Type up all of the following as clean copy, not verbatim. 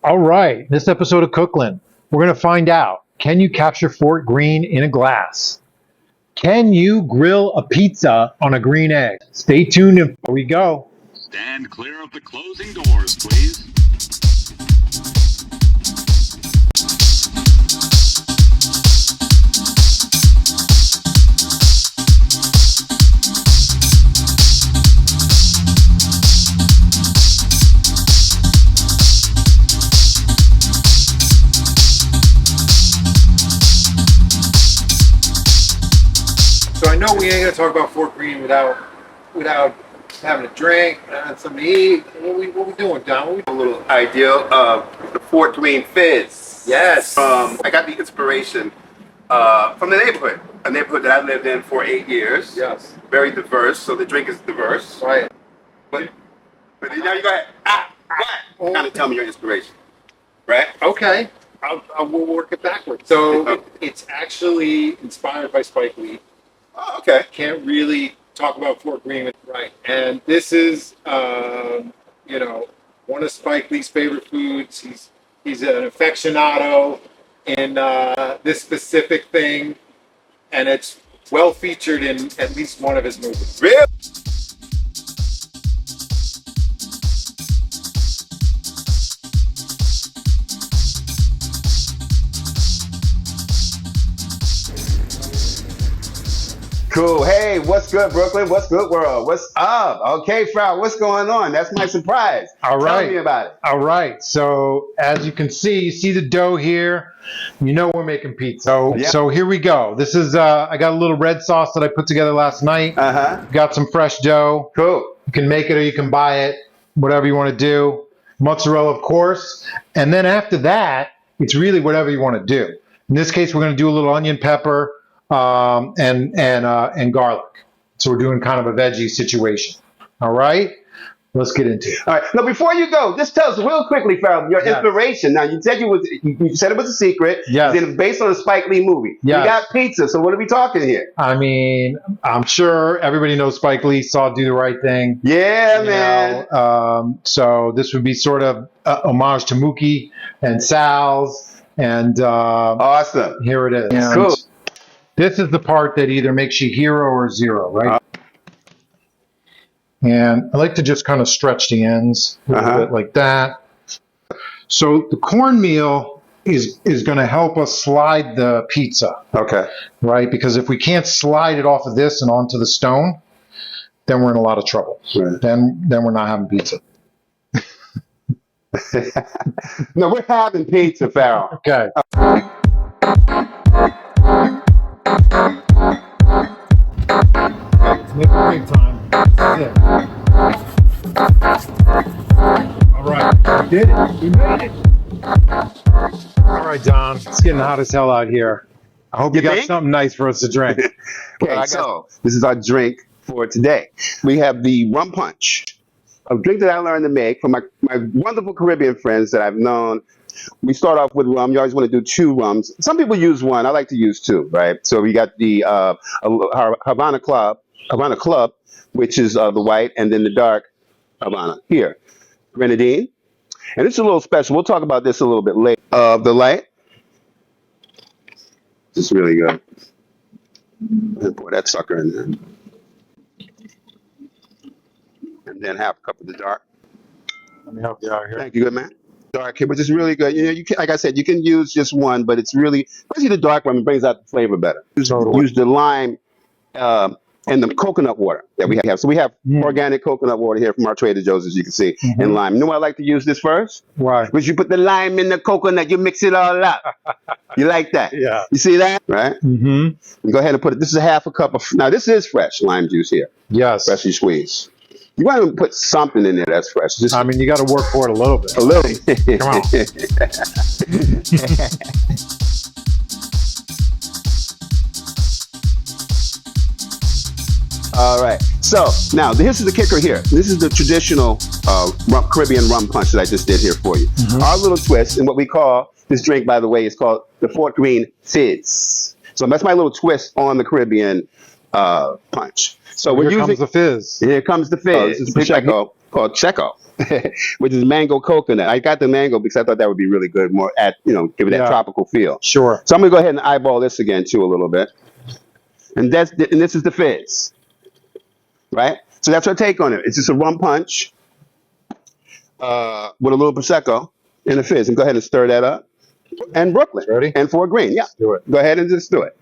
All right, this episode of Cooklyn, we're going to find out, can you capture Fort Greene in a glass? Can you grill a pizza on a green egg? Stay tuned and here we go. Stand clear of the closing doors, please. So I know we ain't gonna talk about Fort Greene without having a drink and something to eat. What we doing, Don? A little idea of the Fort Greene Fizz. Yes. I got the inspiration from the neighborhood, a neighborhood that I lived in for 8 years. Yes. Very diverse, so the drink is diverse. Right. But now you go ahead. What? Kind of tell me your inspiration, right? Okay. We'll work it backwards. So it's actually inspired by Spike Lee. Oh, okay. Can't really talk about Fort Greene, right? And this is, one of Spike Lee's favorite foods. He's an aficionado in this specific thing, and it's well featured in at least one of his movies. Really? Cool. Hey, what's good, Brooklyn? What's good, world? What's up? Okay, Frau, what's going on? That's my surprise. All right. Tell me about it. All right, so as you can see, you see the dough here. You know we're making pizza. So here we go. This is, I got a little red sauce that I put together last night. Got some fresh dough. Cool. You can make it or you can buy it, whatever you want to do. Mozzarella, of course. And then after that, it's really whatever you want to do. In this case, we're going to do a little onion, pepper, and garlic. So we're doing kind of a veggie situation. All right, let's get into it. All right. Now, before you go, just tell us real quickly, Farrell, your inspiration. Now, you said you said it was a secret. Yes. It's based on a Spike Lee movie. Yes. You got pizza. So what are we talking here? I mean, I'm sure everybody knows Spike Lee saw Do the Right Thing. Yeah, man. So this would be sort of homage to Mookie and Sal's. And awesome. Here it is. And cool. This is the part that either makes you hero or zero, right? And I like to just kind of stretch the ends a little bit like that. So the cornmeal is going to help us slide the pizza. Okay. Right? Because if we can't slide it off of this and onto the stone, then we're in a lot of trouble. Right. Then we're not having pizza. No, we're having pizza, Farrell. Okay. Let's make a break time. That's it. All right, we did it. We made it. All right, Don. It's getting hot as hell out here. I hope you got something nice for us to drink. Okay, so this is our drink for today. We have the rum punch, a drink that I learned to make from my wonderful Caribbean friends that I've known. We start off with rum. You always want to do 2 rums. Some people use 1. I like to use 2, right? So we got the Havana Club, which is the white, and then the dark Havana here. Grenadine. And it's a little special. We'll talk about this a little bit later. The light. This is really good. Pour that sucker in there. And then half a cup of the dark. Let me help you out here. Thank you, good man. Dark here, which is really good. You know, you can, like I said, you can use just 1, but it's really, especially the dark rum, it brings out the flavor better. Use the lime and the coconut water that we have. So we have organic coconut water here from our Trader Joe's, as you can see, and lime. You know why I like to use this first? Why? Because you put the lime in the coconut, you mix it all up. You like that? Yeah. You see that? Right? Mm-hmm. You go ahead and put it. This is a half a cup of, now this is fresh lime juice here. Yes. Freshly squeezed. You want to put something in there that's fresh. Just I mean, you got to work for it a little bit. a little. Come on. All right. So now this is the kicker here. This is the traditional Caribbean rum punch that I just did here for you. Our little twist, and what we call this drink, by the way, is called the Fort Greene Fizz. So that's my little twist on the Caribbean punch. So we're Here using comes the fizz. Here comes the fizz. This is Prosecco. called Checo, which is mango coconut. I got the mango because I thought that would be really good, more give it that tropical feel. Sure. So I'm gonna go ahead and eyeball this again too a little bit, and this is the fizz, right? So that's our take on it. It's just a rum punch with a little prosecco and a fizz. And go ahead and stir that up. And Brooklyn. Ready? And Fort Greene. Yeah. Let's do it. Go ahead and just do it.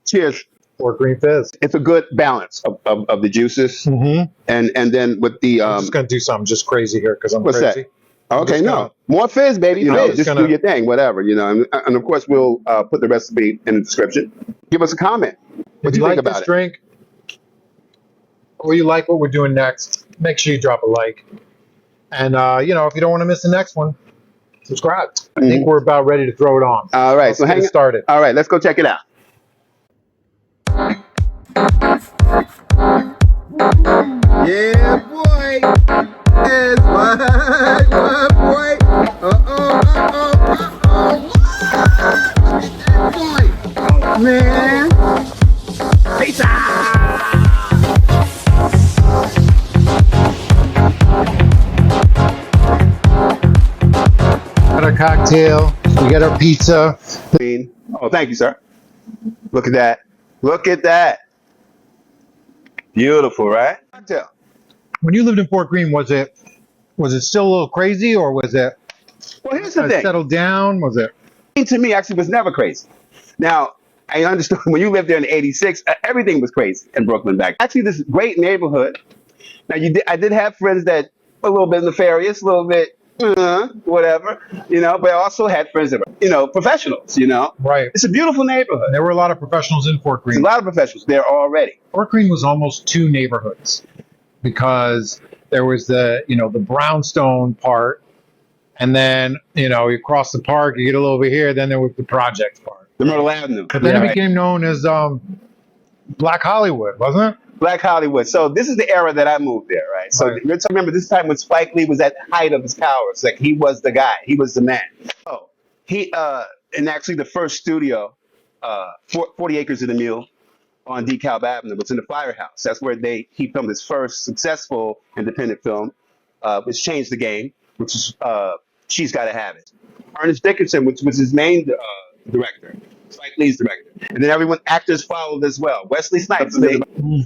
Cheers. Fort Greene fizz. It's a good balance of the juices, and then with the. I'm just gonna do something just crazy here because I'm what's crazy. That? Okay, more fizz, baby. Just do your thing, whatever. And of course we'll put the recipe in the description. Give us a comment. What do you think about it? Drink, or you like what we're doing next, make sure you drop a like. And if you don't want to miss the next one, subscribe. I think we're about ready to throw it on. All right, so hang it started. All right, let's go check it out. Yeah, boy. Yes, what, boy? Boy. Oh, man. Pizza. Got our cocktail. We got our pizza. Oh, thank you, sir. Look at that. Look at that. Beautiful, right? Cocktail. When you lived in Fort Greene, was it still a little crazy, or was it? Well, here's the thing. Settled down? Was it? To me, actually, was never crazy. Now, I understood when you lived there in '86, everything was crazy in Brooklyn back. Actually, this great neighborhood. Now, I did have friends that were a little bit nefarious, a little bit whatever, but I also had friends that were, professionals, Right. It's a beautiful neighborhood. There were a lot of professionals in Fort Greene. There's a lot of professionals there already. Fort Greene was almost two neighborhoods because there was the brownstone part, and then, you cross the park, you get a little bit here, then there was the projects part. The Myrtle Avenue. But then it became known as Black Hollywood, wasn't it? Black Hollywood. So this is the era that I moved there, right? So remember, this time when Spike Lee was at the height of his powers. Like, he was the guy. He was the man. Oh, and actually the first studio, 40 Acres of the Mule on DeKalb Avenue, was in the Firehouse. That's where he filmed his first successful independent film, which changed the game, which is She's Gotta Have It. Ernest Dickinson, which was his main director. Spike Lee's director. And then actors followed as well. Wesley Snipes,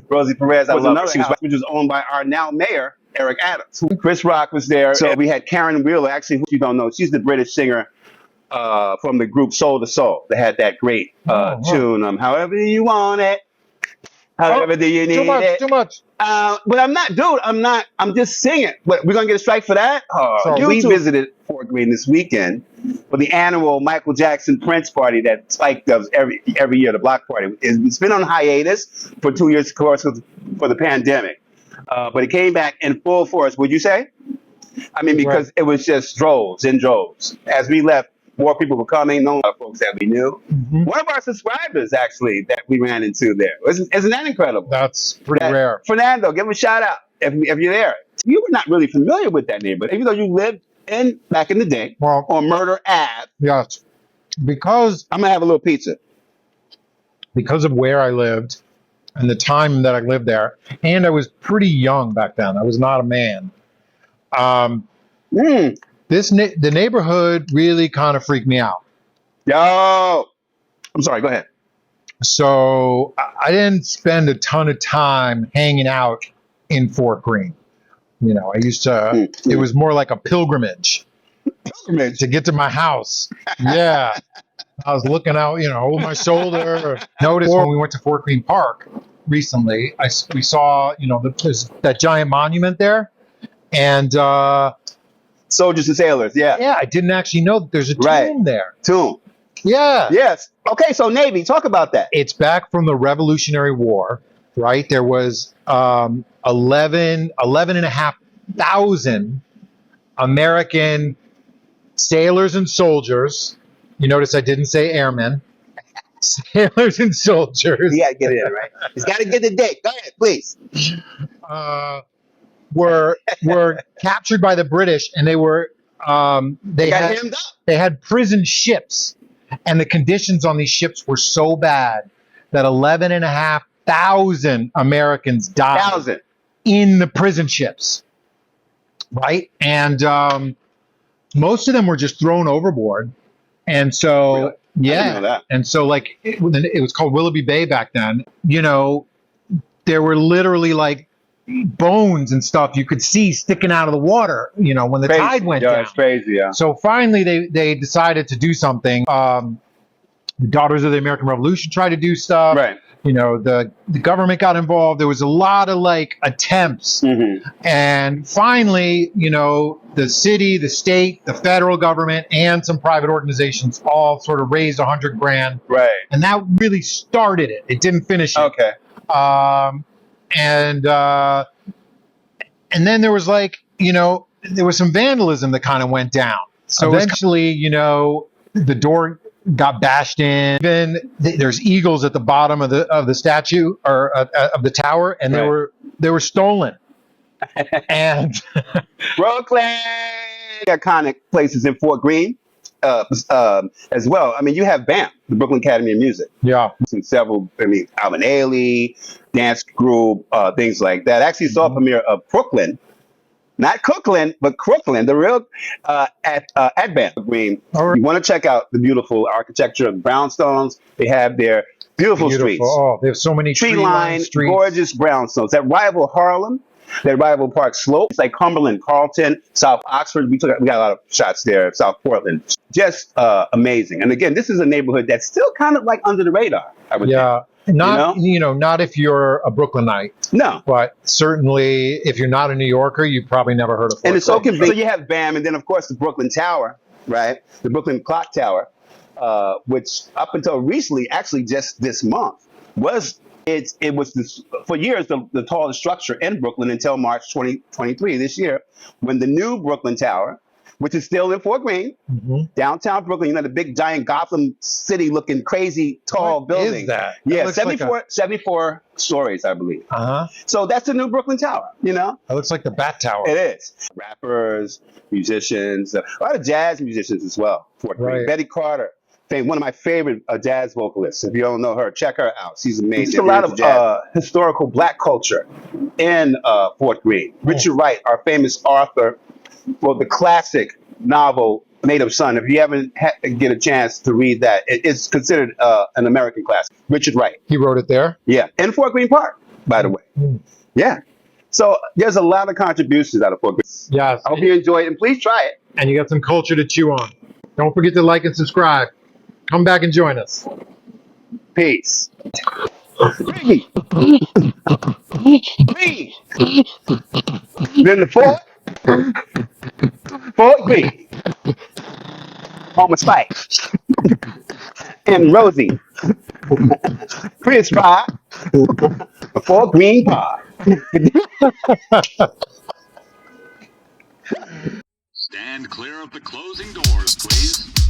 Rosie Perez, which was owned by our now mayor, Eric Adams. Chris Rock was there. So we had Karen Wheeler, actually, who you don't know, she's the British singer from the group Soul to Soul. They had that great tune, However You Want It, However Do You Need It. Too much. But I'm just singing. But we're going to get a strike for that? We visited Fort Greene this weekend for the annual Michael Jackson Prince party that Spike does every year, the block party. It's been on hiatus for 2 years, of course, for the pandemic. But it came back in full force, would you say? I mean, because it was just droves and droves. As we left, more people were coming, no folks that we knew. One of our subscribers, actually, that we ran into there. Isn't that incredible? That's pretty rare. Fernando, give him a shout out if you're there. You were not really familiar with that neighborhood, even though you lived back in the day on Murder Ave. Yes. Because I'm going to have a little pizza. Because of where I lived and the time that I lived there, and I was pretty young back then. I was not a man. The neighborhood really kind of freaked me out. Yo, I'm sorry. Go ahead. So I didn't spend a ton of time hanging out in Fort Greene. I used to. It was more like a pilgrimage. To get to my house. Yeah, I was looking out, over my shoulder. Noticed when we went to Fort Greene Park recently, we saw, there's that giant monument there, and. Soldiers and Sailors, yeah. Yeah, I didn't actually know that there's a tomb there. Tomb. Yeah. Yes. Okay, so Navy, talk about that. It's back from the Revolutionary War, right? There was 11,500 American sailors and soldiers. You notice I didn't say airmen. Sailors and soldiers. He got to get it in, right? He's got to get the date. Go ahead, please. Were captured by the British, and they had prison ships, and the conditions on these ships were so bad that 11,500 Americans died. in the prison ships, right? And most of them were just thrown overboard. And so, Really? I didn't know that. and so like it was called Willoughby Bay back then. You know, there were literally like bones and stuff you could see sticking out of the water. You know, when the tide went down. It's crazy. Yeah. So finally, they decided to do something. The Daughters of the American Revolution tried to do stuff. Right. You know, the government got involved. There was a lot of like attempts. And finally, you know, the city, the state, the federal government, and some private organizations all sort of raised $100 grand. Right. And that really started it. It didn't finish it. Okay. And then there was like, you know, there was some vandalism that kind of went down. So eventually, you know, the door got bashed in. Even there's eagles at the bottom of the statue or of the tower, and they were stolen. And Brooklyn, iconic places in Fort Greene as well. I mean, you have BAM, the Brooklyn Academy of Music. Yeah. And several, I mean, Alvin Ailey, dance group, things like that. I actually saw a premiere of Cooklyn. Not Cooklyn, but Cooklyn, the real at BAM Greene. Right. You want to check out the beautiful architecture of brownstones. They have their beautiful streets. Oh, they have so many Tree-lined, streets. gorgeous brownstones that rival Harlem, that rival Park Slope. It's like Cumberland, Carlton, South Oxford. We got a lot of shots there, South Portland. Just amazing. And again, this is a neighborhood that's still kind of like under the radar, I would think. Not, you know, not if you're a Brooklynite. No. But certainly if you're not a New Yorker, you probably never heard of it. And it's so convenient. So you have BAM, and then of course the Brooklyn Tower, right? The Brooklyn Clock Tower, which up until recently, actually just this month, was for years the tallest structure in Brooklyn until March 2023 this year, when the new Brooklyn Tower, which is still in Fort Greene, downtown Brooklyn. You know, the big giant Gotham City looking crazy tall building. What is that? Yeah, 74 stories, I believe. So that's the new Brooklyn Tower, you know? It looks like the Bat Tower. It is. Rappers, musicians, a lot of jazz musicians as well. Fort Greene. Betty Carter, one of my favorite jazz vocalists. If you don't know her, check her out. She's amazing. There's a lot of historical black culture in Fort Greene. Richard Wright, our famous author, for the classic novel Native Son. If you haven't get a chance to read that, it's considered an American classic. Richard Wright. He wrote it there? Yeah, in Fort Greene Park, by the way. Yeah. So there's a lot of contributions out of Fort Greene. Yes. I hope you enjoy it, and please try it. And you got some culture to chew on. Don't forget to like and subscribe. Come back and join us. Peace. Greene. Greene. Then the Fort Greene. Home of Spike. And Rosie. Chris Pie. Fort Greene Pie. Stand clear of the closing doors, please.